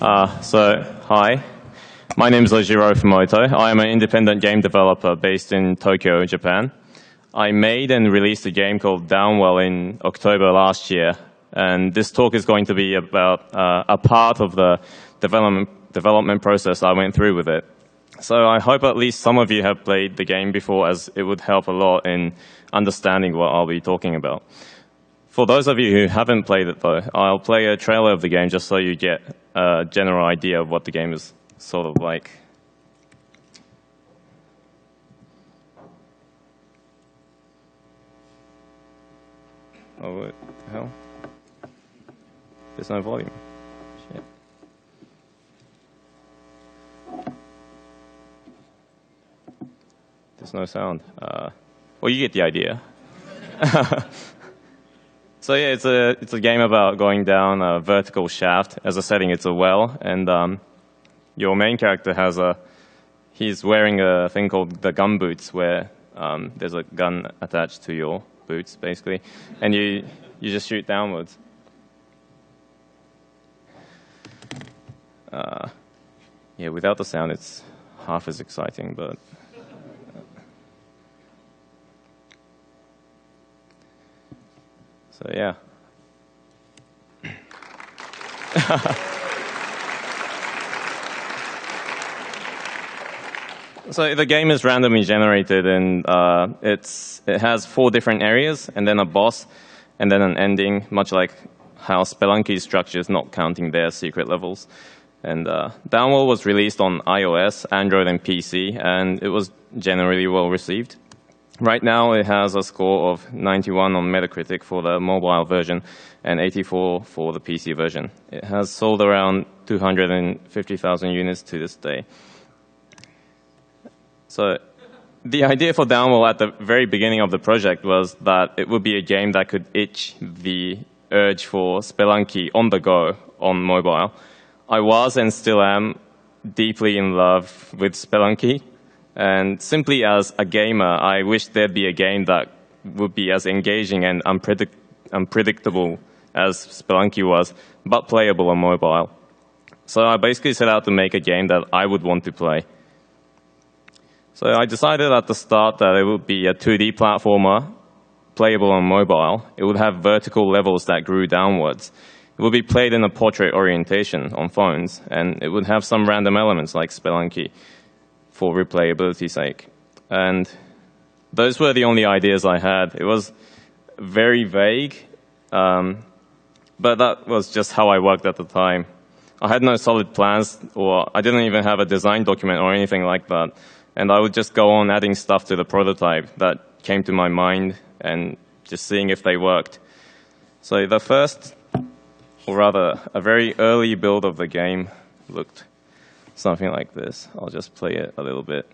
Hi. My name is Ojiro Fumoto. I am an independent game developer based in Tokyo, Japan. I made and released a game called Downwell in October last year, and this talk is going to be about a part of the development process I went through with it. So I hope at least some of you have played the game before, as it would help a lot in understanding what I'll be talking about. For those of you who haven't played it, though, I'll play a trailer of the game just so you get a general idea of what the game is sort of like. Oh, what the hell? There's no volume. Shit. There's no sound. Well, you get the idea. So yeah, it's a game about going down a vertical shaft. As a setting, it's a well, and your main character he's wearing a thing called the gun boots, where there's a gun attached to your boots, basically, and you just shoot downwards. Yeah, without the sound, it's half as exciting, but. So yeah. So the game is randomly generated, and it has 4 different areas, and then a boss, and then an ending, much like how Spelunky structures, not counting their secret levels. And Downwell was released on iOS, Android, and PC, and it was generally well received. Right now, it has a score of 91 on Metacritic for the mobile version and 84 for the PC version. It has sold around 250,000 units to this day. So the idea for Downwell at the very beginning of the project was that it would be a game that could itch the urge for Spelunky on the go on mobile. I was and still am deeply in love with Spelunky. And simply as a gamer, I wish there'd be a game that would be as engaging and unpredictable as Spelunky was, but playable on mobile. So I basically set out to make a game that I would want to play. So I decided at the start that it would be a 2D platformer, playable on mobile. It would have vertical levels that grew downwards. It would be played in a portrait orientation on phones, and it would have some random elements like Spelunky, for replayability's sake. And those were the only ideas I had. It was very vague, but that was just how I worked at the time. I had no solid plans, or I didn't even have a design document or anything like that. And I would just go on adding stuff to the prototype that came to my mind and just seeing if they worked. So the first, or rather, a very early build of the game looked something like this. I'll just play it a little bit.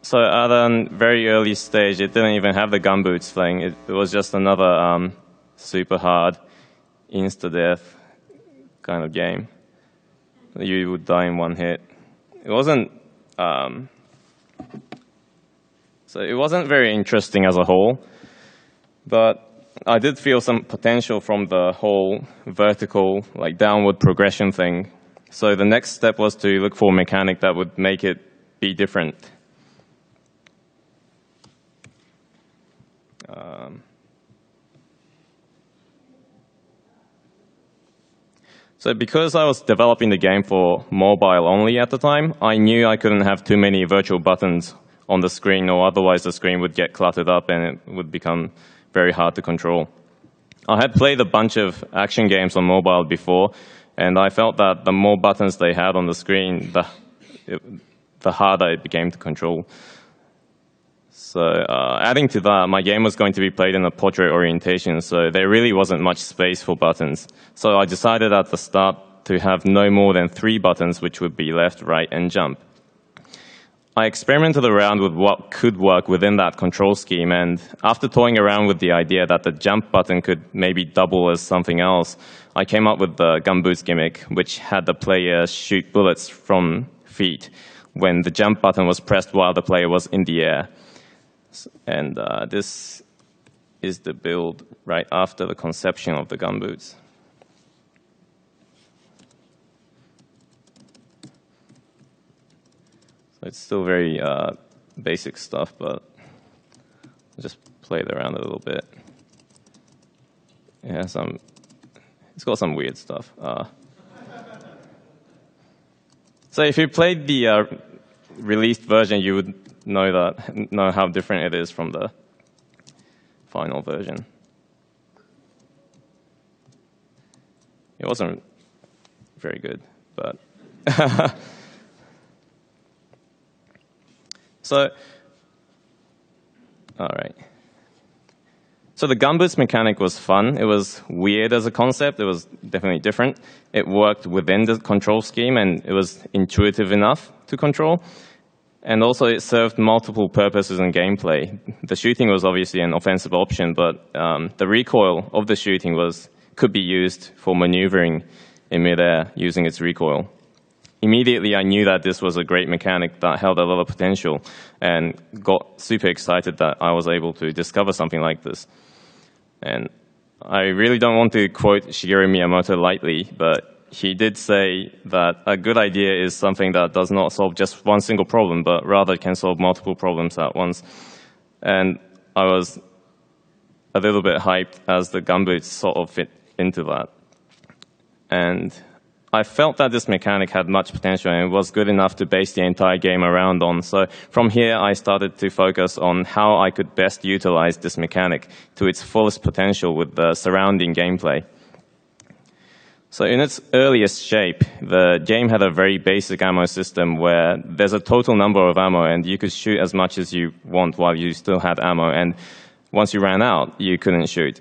So at a very early stage, it didn't even have the gumboots thing. It was just another super hard, insta-death kind of game. You would die in one hit. It wasn't very interesting as a whole, but I did feel some potential from the whole vertical, like downward progression thing. So the next step was to look for a mechanic that would make it be different. So because I was developing the game for mobile only at the time, I knew I couldn't have too many virtual buttons on the screen, or otherwise the screen would get cluttered up and it would become very hard to control. I had played a bunch of action games on mobile before, and I felt that the more buttons they had on the screen, the harder it became to control. So adding to that, my game was going to be played in a portrait orientation, so there really wasn't much space for buttons. So I decided at the start to have no more than 3 buttons, which would be left, right, and jump. I experimented around with what could work within that control scheme, and after toying around with the idea that the jump button could maybe double as something else, I came up with the gumboots gimmick, which had the player shoot bullets from feet when the jump button was pressed while the player was in the air. And this is the build right after the conception of the gumboots. So it's still very basic stuff, but I'll just play it around a little bit. It's got some weird stuff. So if you played the released version, you would know how different it is from the final version. It wasn't very good, but so all right. So the gumboots mechanic was fun. It was weird as a concept. It was definitely different. It worked within the control scheme, and it was intuitive enough to control. And also it served multiple purposes in gameplay. The shooting was obviously an offensive option, but the recoil of the shooting could be used for maneuvering in midair using its recoil. Immediately I knew that this was a great mechanic that held a lot of potential, and got super excited that I was able to discover something like this. And I really don't want to quote Shigeru Miyamoto lightly, but he did say that a good idea is something that does not solve just one single problem, but rather can solve multiple problems at once. And I was a little bit hyped as the gumboots sort of fit into that. And I felt that this mechanic had much potential and it was good enough to base the entire game around on. So from here, I started to focus on how I could best utilize this mechanic to its fullest potential with the surrounding gameplay. So in its earliest shape, the game had a very basic ammo system where there's a total number of ammo and you could shoot as much as you want while you still had ammo, and once you ran out, you couldn't shoot.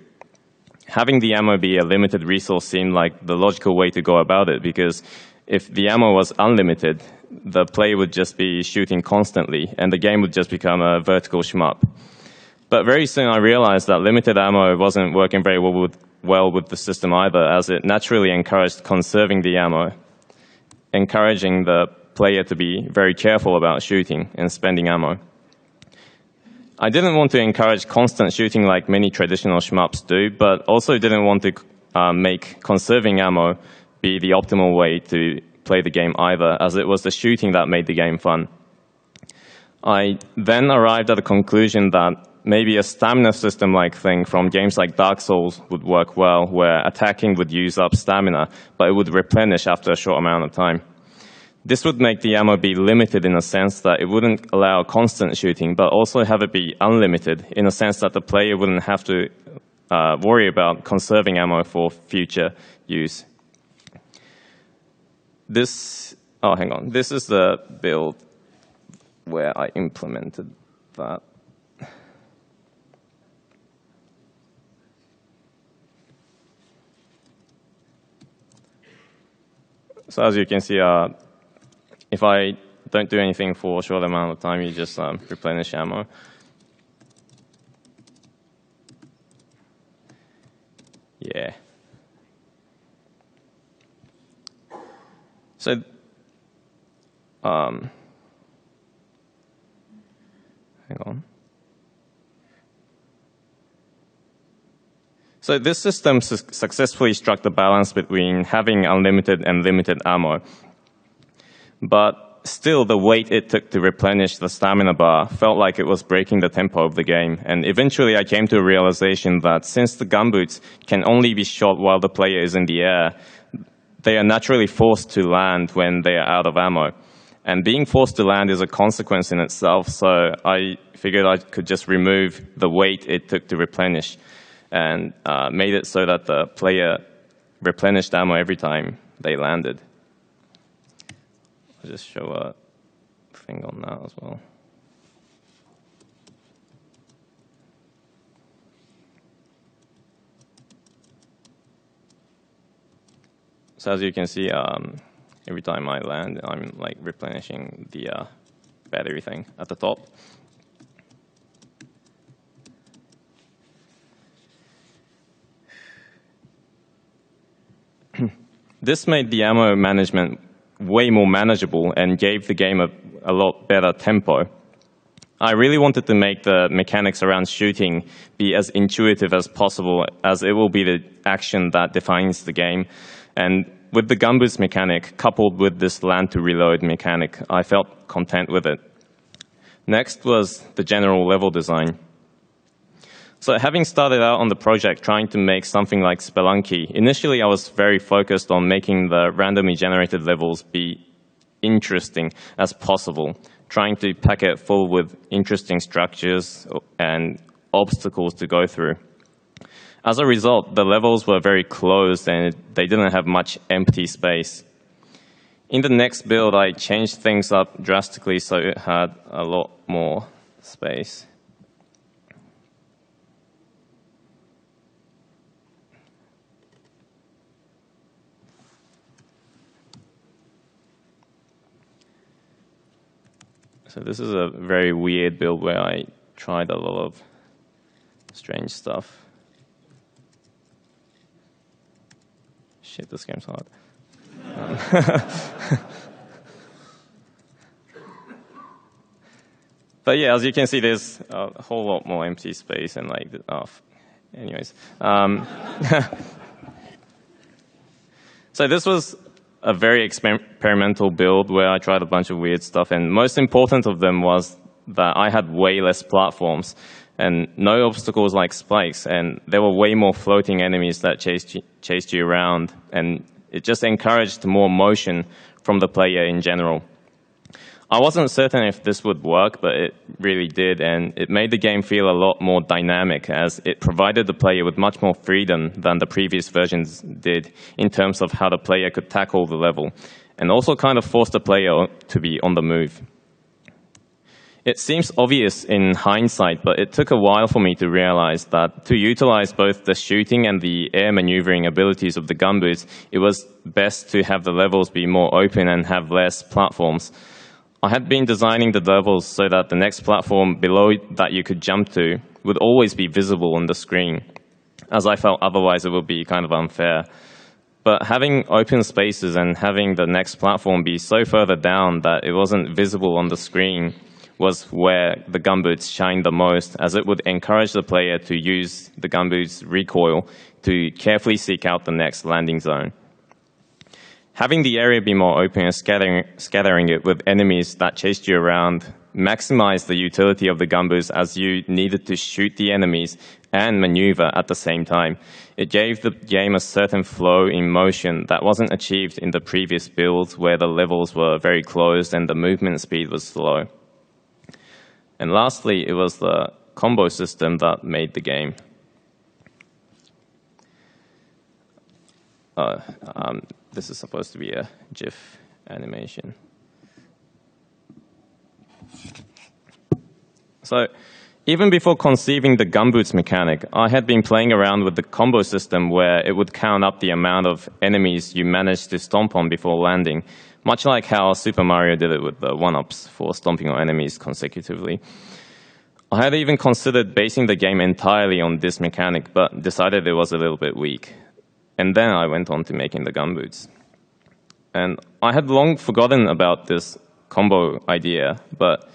Having the ammo be a limited resource seemed like the logical way to go about it, because if the ammo was unlimited, the player would just be shooting constantly and the game would just become a vertical shmup. But very soon I realized that limited ammo wasn't working very well with the system either, as it naturally encouraged conserving the ammo, encouraging the player to be very careful about shooting and spending ammo. I didn't want to encourage constant shooting like many traditional shmups do, but also didn't want to make conserving ammo be the optimal way to play the game either, as it was the shooting that made the game fun. I then arrived at a conclusion that maybe a stamina system-like thing from games like Dark Souls would work well, where attacking would use up stamina, but it would replenish after a short amount of time. This would make the ammo be limited in a sense that it wouldn't allow constant shooting, but also have it be unlimited in a sense that the player wouldn't have to worry about conserving ammo for future use. This is the build where I implemented that. So as you can see, if I don't do anything for a short amount of time, you just replenish ammo. Yeah. So, hang on. So this system successfully struck the balance between having unlimited and limited ammo. But still, the wait it took to replenish the stamina bar felt like it was breaking the tempo of the game. And eventually I came to a realization that since the gumboots can only be shot while the player is in the air, they are naturally forced to land when they are out of ammo. And being forced to land is a consequence in itself, so I figured I could just remove the wait it took to replenish, and made it so that the player replenished ammo every time they landed. I'll just show a thing on that as well. So as you can see, every time I land, I'm like replenishing the battery thing at the top. This made the ammo management way more manageable and gave the game a lot better tempo. I really wanted to make the mechanics around shooting be as intuitive as possible, as it will be the action that defines the game. And with the gun boost mechanic, coupled with this land to reload mechanic, I felt content with it. Next was the general level design. So having started out on the project trying to make something like Spelunky, initially I was very focused on making the randomly generated levels be interesting as possible, trying to pack it full with interesting structures and obstacles to go through. As a result, the levels were very closed and they didn't have much empty space. In the next build, I changed things up drastically so it had a lot more space. So this is a very weird build where I tried a lot of strange stuff. Shit, this game's hard. But yeah, as you can see, there's a whole lot more empty space and like, anyways. So this was a very experimental build where I tried a bunch of weird stuff, and most important of them was that I had way less platforms and no obstacles like spikes, and there were way more floating enemies that chased you around, and it just encouraged more motion from the player in general. I wasn't certain if this would work, but it really did, and it made the game feel a lot more dynamic as it provided the player with much more freedom than the previous versions did in terms of how the player could tackle the level, and also kind of forced the player to be on the move. It seems obvious in hindsight, but it took a while for me to realize that to utilize both the shooting and the air maneuvering abilities of the gun boots, it was best to have the levels be more open and have less platforms. I had been designing the levels so that the next platform below that you could jump to would always be visible on the screen, as I felt otherwise it would be kind of unfair. But having open spaces and having the next platform be so further down that it wasn't visible on the screen was where the gun boots shined the most, as it would encourage the player to use the gun boots' recoil to carefully seek out the next landing zone. Having the area be more open and scattering it with enemies that chased you around maximized the utility of the gun boots, as you needed to shoot the enemies and maneuver at the same time. It gave the game a certain flow in motion that wasn't achieved in the previous builds, where the levels were very closed and the movement speed was slow. And lastly, it was the combo system that made the game. This is supposed to be a GIF animation. So, even before conceiving the gumboots mechanic, I had been playing around with the combo system where it would count up the amount of enemies you managed to stomp on before landing, much like how Super Mario did it with the 1-ups for stomping on enemies consecutively. I had even considered basing the game entirely on this mechanic, but decided it was a little bit weak. And then I went on to making the gumboots. And I had long forgotten about this combo idea, but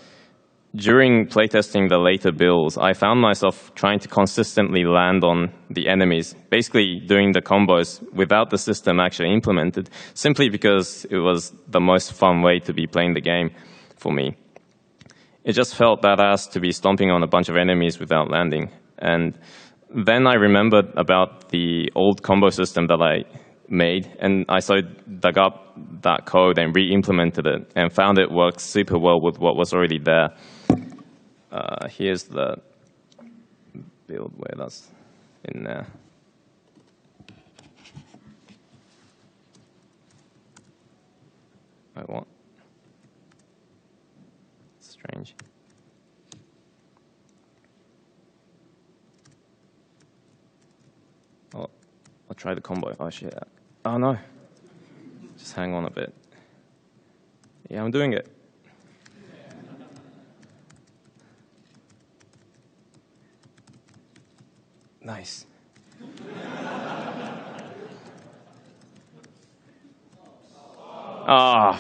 during playtesting the later builds, I found myself trying to consistently land on the enemies, basically doing the combos without the system actually implemented, simply because it was the most fun way to be playing the game for me. It just felt badass to be stomping on a bunch of enemies without landing. And then I remembered about the old combo system that I made, and I dug up that code and re-implemented it, and found it worked super well with what was already there. Here's the build where that's in there. Wait, what? Strange. Oh, I'll try the combo. Oh shit. Oh no. Just hang on a bit. Yeah, I'm doing it. Nice. Ah.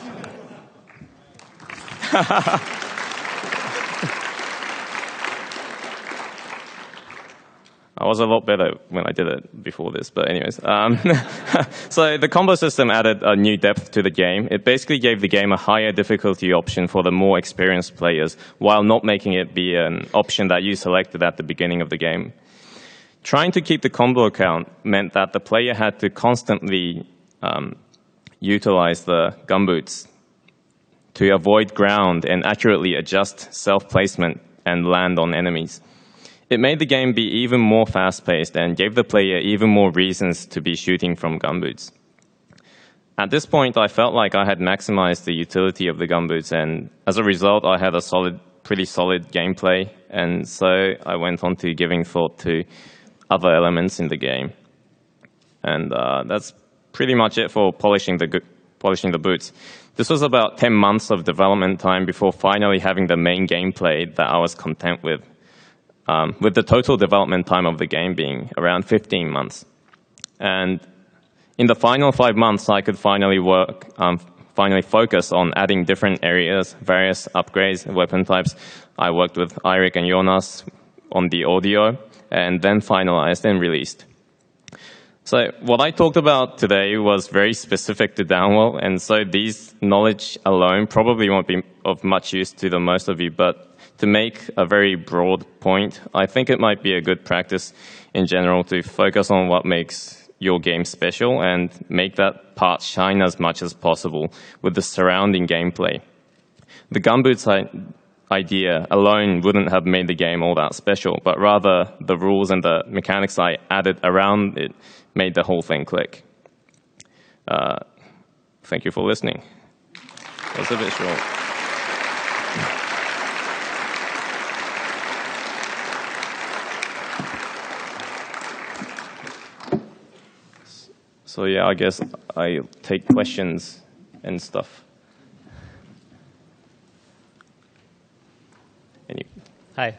I was a lot better when I did it before this, but anyways. So the combo system added a new depth to the game. It basically gave the game a higher difficulty option for the more experienced players, while not making it be an option that you selected at the beginning of the game. Trying to keep the combo count meant that the player had to constantly utilize the gumboots to avoid ground and accurately adjust self-placement and land on enemies. It made the game be even more fast-paced and gave the player even more reasons to be shooting from gumboots. At this point, I felt like I had maximized the utility of the gumboots, and as a result, I had a pretty solid gameplay, and so I went on to giving thought to other elements in the game. And that's pretty much it for polishing the boots. This was about 10 months of development time before finally having the main gameplay that I was content with the total development time of the game being around 15 months. And in the final 5 months, I could finally focus on adding different areas, various upgrades, weapon types. I worked with Eirik and Jonas on the audio, and then finalized and released. So what I talked about today was very specific to Downwell, and so these knowledge alone probably won't be of much use to the most of you, but to make a very broad point, I think it might be a good practice in general to focus on what makes your game special and make that part shine as much as possible with the surrounding gameplay. The gumboots idea alone wouldn't have made the game all that special, but rather the rules and the mechanics I added around it made the whole thing click. Thank you for listening. That was a bit short. So yeah, I guess I take questions and stuff. Hi.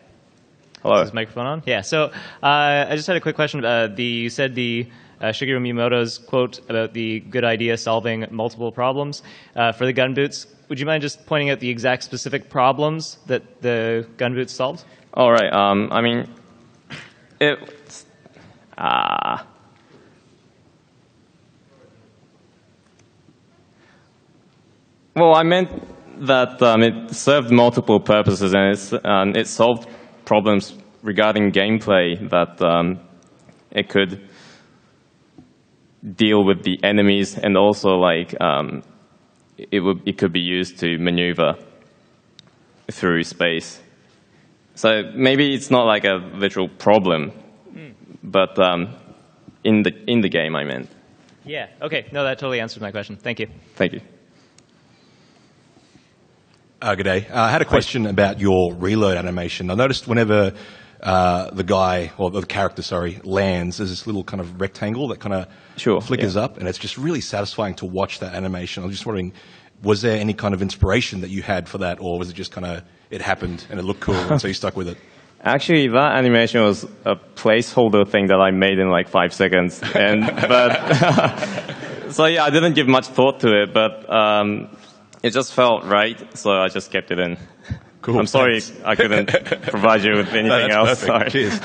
Hello. Is this microphone on? Yeah. So I just had a quick question. You said the Shigeru Miyamoto's quote about the good idea solving multiple problems for the gun boots. Would you mind just pointing out the exact specific problems that the gun boots solved? All right. I mean, it's well, I meant that it served multiple purposes, and it solved problems regarding gameplay that it could deal with the enemies, and also like it could be used to maneuver through space. So maybe it's not like a literal problem, but in the game I meant. Yeah. Okay. No, that totally answers my question. Thank you. Thank you. Good day. I had a question about your reload animation. I noticed whenever the character, lands, there's this little kind of rectangle that kind of flickers up, and it's just really satisfying to watch that animation. I was just wondering, was there any kind of inspiration that you had for that, or was it just kind of, it happened and it looked cool, and so you stuck with it? Actually, that animation was a placeholder thing that I made in like 5 seconds. So yeah, I didn't give much thought to it, but it just felt right, so I just kept it in. Cool. I'm sorry I couldn't provide you with anything else. Perfect. Sorry. Cheers.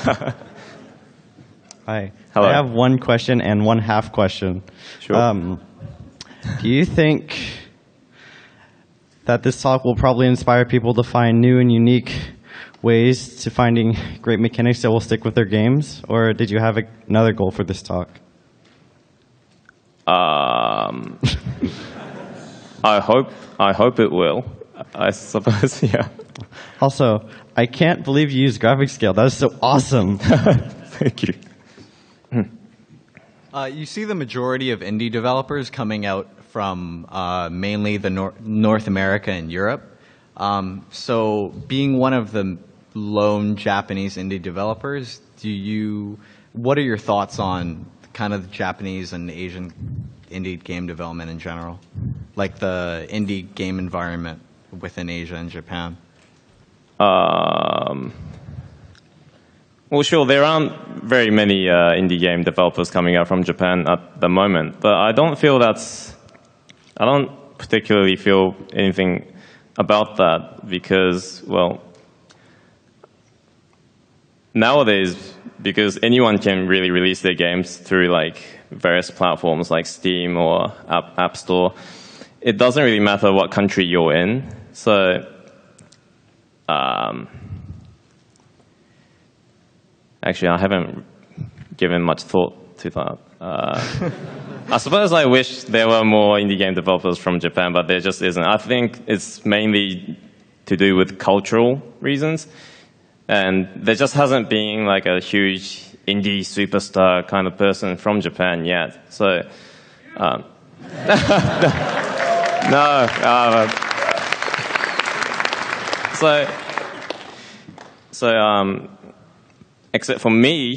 Hi. Hello. I have one question and one half question. Sure. Do you think that this talk will probably inspire people to find new and unique ways to finding great mechanics that will stick with their games? Or did you have another goal for this talk? I hope it will. I suppose, yeah. Also, I can't believe you used graphics scale. That is so awesome. Thank you. You see the majority of indie developers coming out from mainly the North America and Europe. So being one of the lone Japanese indie developers, what are your thoughts on kind of the Japanese and Asian indie game development in general? Like the indie game environment within Asia and Japan? Well, sure, there aren't very many indie game developers coming out from Japan at the moment, but I don't particularly feel anything about that because, well, nowadays because anyone can really release their games through like various platforms like Steam or App Store. It doesn't really matter what country you're in. So, actually, I haven't given much thought to that. I suppose I wish there were more indie game developers from Japan, but there just isn't. I think it's mainly to do with cultural reasons. And there just hasn't been like a huge indie superstar kind of person from Japan yet. So, no, except for me,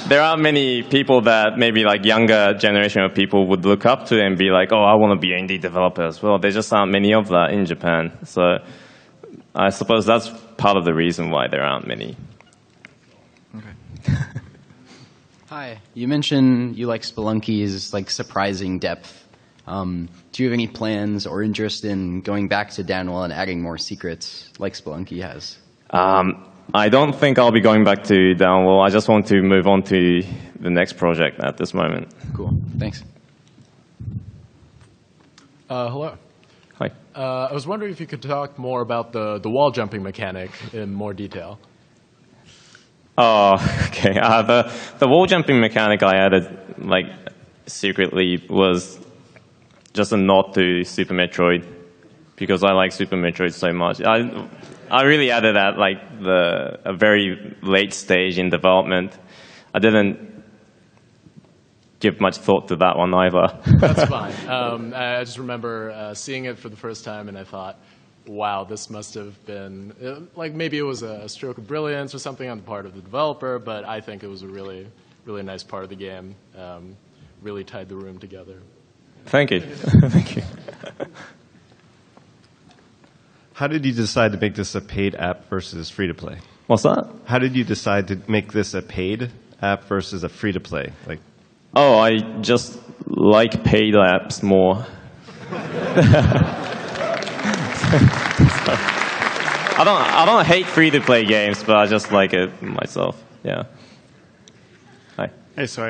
there aren't many people that maybe like younger generation of people would look up to and be like, oh, I want to be an indie developer as well. There just aren't many of that in Japan. So I suppose that's part of the reason why there aren't many. Okay. Hi. You mentioned you like Spelunky's like surprising depth. Do you have any plans or interest in going back to Downwell and adding more secrets like Spelunky has? I don't think I'll be going back to Downwell. I just want to move on to the next project at this moment. Cool. Thanks. Hello. Hi. I was wondering if you could talk more about the wall jumping mechanic in more detail. Oh, okay. The wall jumping mechanic I added, like, secretly was just a nod to Super Metroid, because I like Super Metroid so much. I really added at like a very late stage in development. I didn't give much thought to that one either. That's fine. I just remember seeing it for the first time, and I thought, wow, this must have been, like maybe it was a stroke of brilliance or something on the part of the developer, but I think it was a really, really nice part of the game. Really tied the room together. Thank you. Thank you. How did you decide to make this a paid app versus free-to-play? What's that? How did you decide to make this a paid app versus a free-to-play? Like, oh, I just like paid apps more. I don't hate free-to-play games, but I just like it myself. Yeah. Hi. Hey, so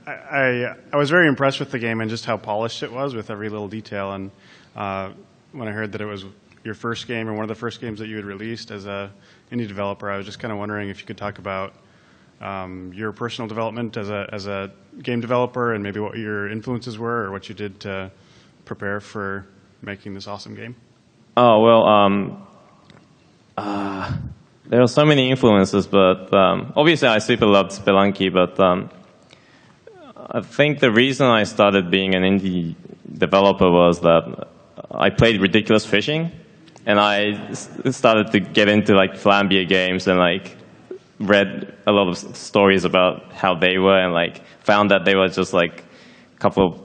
I was very impressed with the game and just how polished it was with every little detail. And when I heard that it was your first game or one of the first games that you had released as a indie developer, I was just kind of wondering if you could talk about your personal development as a game developer and maybe what your influences were or what you did to prepare for making this awesome game. Oh, well, there are so many influences, but obviously I super loved Spelunky, but I think the reason I started being an indie developer was that I played Ridiculous Fishing, and I started to get into like Flambia games and like read a lot of stories about how they were and like found that they were just like a couple of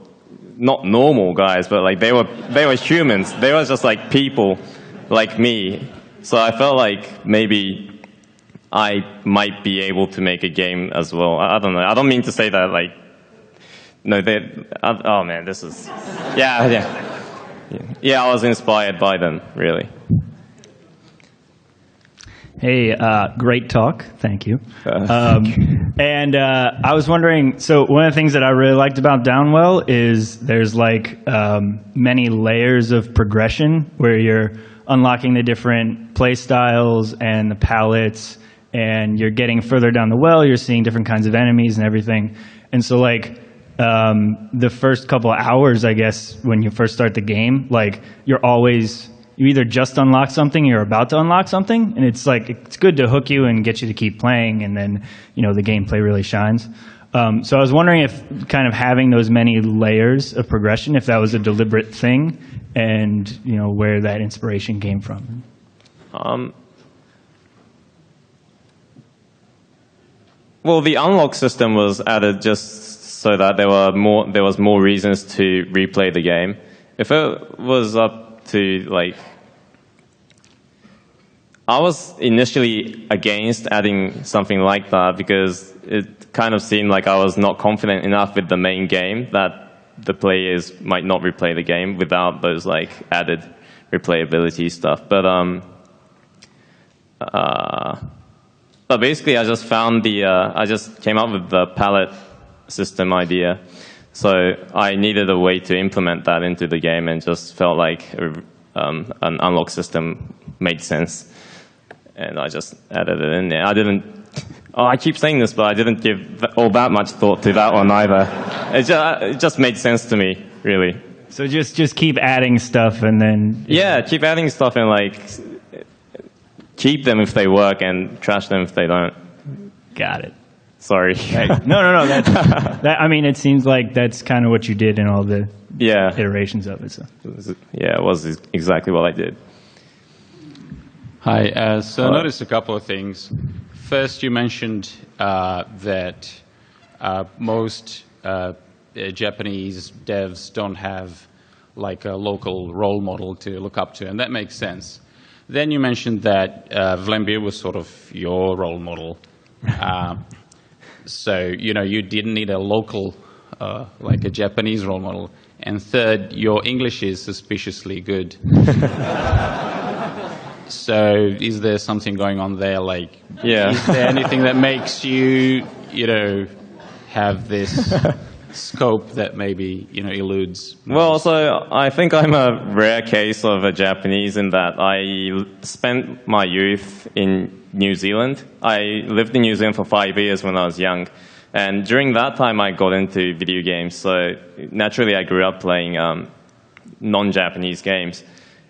not normal guys, but like they were humans. They were just like people like me. So I felt like maybe I might be able to make a game as well. I don't know. I don't mean to say that like, no, oh man, this is, yeah, I was inspired by them, really. Hey, great talk. Thank you. And I was wondering, so one of the things that I really liked about Downwell is there's like many layers of progression where you're unlocking the different play styles and the palettes, and you're getting further down the well, you're seeing different kinds of enemies and everything. And so like the first couple of hours, I guess, when you first start the game, like you either just unlock something or you're about to unlock something, and it's like it's good to hook you and get you to keep playing, and then the gameplay really shines. So I was wondering if kind of having those many layers of progression, if that was a deliberate thing, and where that inspiration came from. Well, the unlock system was added just so that there was more reasons to replay the game. If it was up to like, I was initially against adding something like that because it kind of seemed like I was not confident enough with the main game that the players might not replay the game without those like added replayability stuff. But But basically, I just found I just came up with the palette system idea. So I needed a way to implement that into the game, and just felt like an unlock system made sense. And I just added it in there. I keep saying this, but I didn't give all that much thought to that one either. It just made sense to me, really. So just keep adding stuff, and then... Yeah, keep adding stuff, and keep them if they work, and trash them if they don't. Got it. Sorry. No. I mean, it seems like that's kind of what you did in all the iterations of it. So. Yeah, it was exactly what I did. Hi. So I noticed a couple of things. First, you mentioned that most Japanese devs don't have like a local role model to look up to, and that makes sense. Then you mentioned that Vlambeer was sort of your role model. So, you didn't need a local, like a Japanese role model. And third, your English is suspiciously good. So is there something going on there? Is there anything that makes you, have this scope that maybe, eludes? Well, so I think I'm a rare case of a Japanese in that I spent my youth in New Zealand. I lived in New Zealand for 5 years when I was young. And during that time, I got into video games. So naturally, I grew up playing non-Japanese games.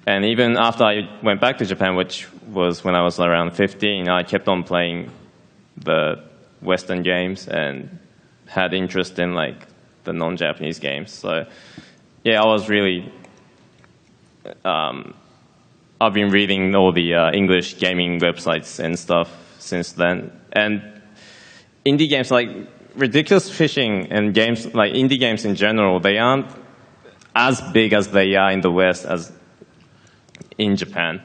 And even after I went back to Japan, which was when I was around 15, I kept on playing the Western games and had interest in the non-Japanese games. So yeah, I was really... I've been reading all the English gaming websites and stuff since then. And indie games like Ridiculous Fishing and games like indie games in general, they aren't as big as they are in the West as in Japan.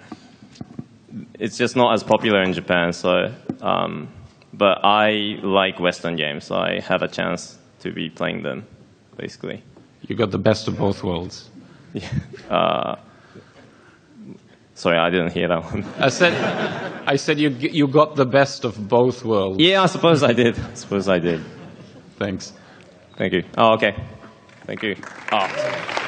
It's just not as popular in Japan. So, but I like Western games, so I have a chance to be playing them, basically. You got the best of both worlds. Yeah. Sorry, I didn't hear that one. I said you got the best of both worlds. Yeah, I suppose I did. Thanks. Thank you. Oh, okay. Thank you. Oh.